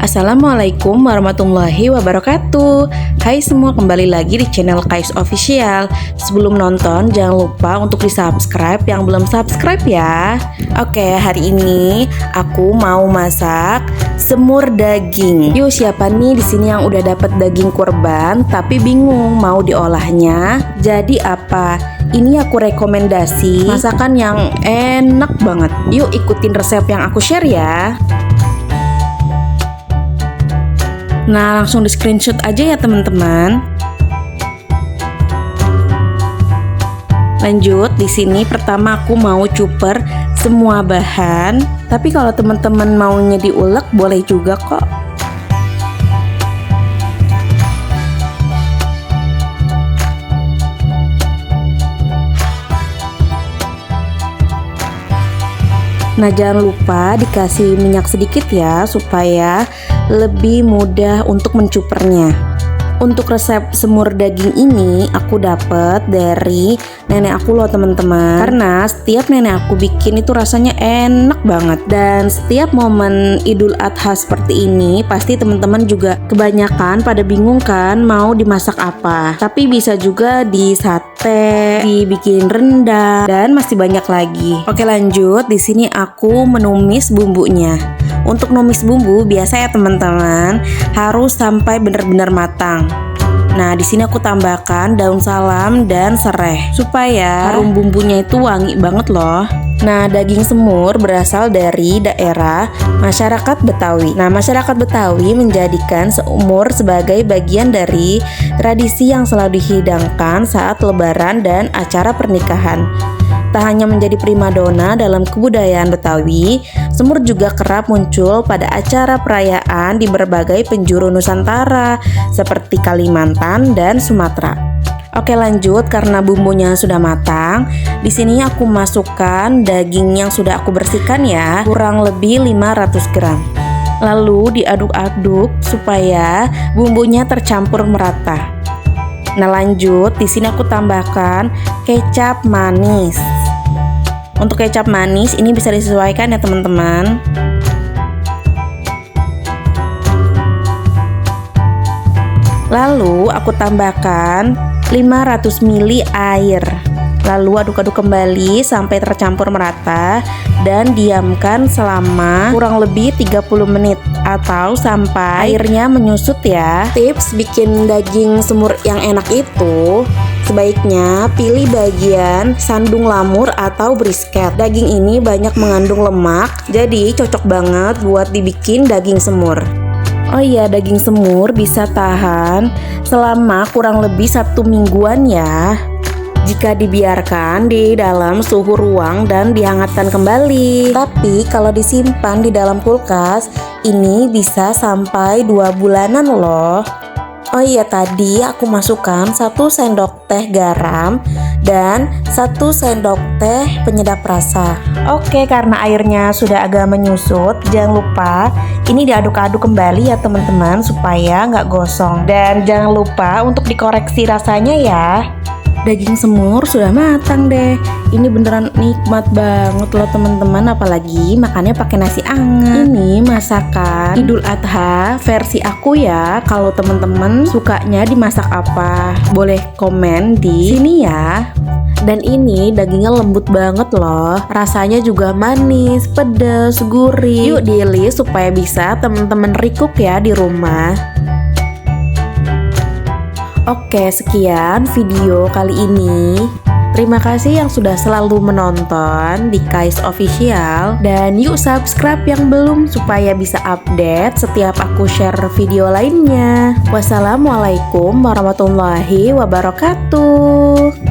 Assalamualaikum warahmatullahi wabarakatuh. Hai semua, kembali lagi di channel Kais Official. Sebelum nonton jangan lupa untuk di subscribe yang belum subscribe ya. Oke, hari ini aku mau masak semur daging. Yuk, siapa nih di sini yang udah dapat daging kurban tapi bingung mau diolahnya jadi apa? Ini aku rekomendasi masakan yang enak banget. Yuk ikutin resep yang aku share ya. Nah, langsung di screenshot aja ya teman-teman. Lanjut, di sini pertama aku mau cuper semua bahan. Tapi kalau teman-teman maunya diulek boleh juga kok. Nah, jangan lupa dikasih minyak sedikit ya supaya lebih mudah untuk mencupernya. Untuk resep semur daging ini aku dapat dari nenek aku loh teman-teman. Karena setiap nenek aku bikin itu rasanya enak banget. Dan setiap momen Idul Adha seperti ini pasti teman-teman juga kebanyakan pada bingung kan mau dimasak apa. Tapi bisa juga di sate, dibikin rendang dan masih banyak lagi. Oke, lanjut. Di sini aku menumis bumbunya. Untuk numis bumbu biasa ya teman-teman, harus sampai benar-benar matang. Nah, di sini aku tambahkan daun salam dan serai supaya harum bumbunya itu wangi banget loh. Nah, daging semur berasal dari daerah masyarakat Betawi. Nah, masyarakat Betawi menjadikan semur sebagai bagian dari tradisi yang selalu dihidangkan saat lebaran dan acara pernikahan. Tak hanya menjadi primadona dalam kebudayaan Betawi, semur juga kerap muncul pada acara perayaan di berbagai penjuru Nusantara seperti Kalimantan dan Sumatera. Oke, lanjut, karena bumbunya sudah matang. Di sini aku masukkan daging yang sudah aku bersihkan ya, kurang lebih 500 gram. Lalu diaduk-aduk supaya bumbunya tercampur merata. Nah, lanjut, di sini aku tambahkan kecap manis. Untuk kecap manis ini bisa disesuaikan ya teman-teman. Lalu aku tambahkan 500 ml air. Lalu aduk-aduk kembali sampai tercampur merata dan diamkan selama kurang lebih 30 menit atau sampai airnya menyusut ya. Tips bikin daging semur yang enak itu sebaiknya pilih bagian sandung lamur atau brisket. Daging ini banyak mengandung lemak, jadi cocok banget buat dibikin daging semur. Oh iya, daging semur bisa tahan selama kurang lebih 1 mingguan ya, jika dibiarkan di dalam suhu ruang dan dihangatkan kembali. Tapi kalau disimpan di dalam kulkas, ini bisa sampai 2 bulanan loh. Oh iya, tadi aku masukkan 1 sendok teh garam dan 1 sendok teh penyedap rasa. Oke, karena airnya sudah agak menyusut, jangan lupa ini diaduk-aduk kembali ya teman-teman supaya nggak gosong. Dan jangan lupa untuk dikoreksi rasanya ya. Daging semur sudah matang deh. Ini beneran nikmat banget loh teman-teman, apalagi makannya pakai nasi anget. Ini masakan Idul Adha versi aku ya. Kalau teman-teman sukanya dimasak apa, boleh komen di sini ya. Dan ini dagingnya lembut banget loh. Rasanya juga manis, pedas, gurih. Yuk di-list supaya bisa teman-teman recook ya di rumah. Oke, sekian video kali ini. Terima kasih yang sudah selalu menonton di Kais Official. Dan yuk subscribe yang belum supaya bisa update setiap aku share video lainnya. Wassalamualaikum warahmatullahi wabarakatuh.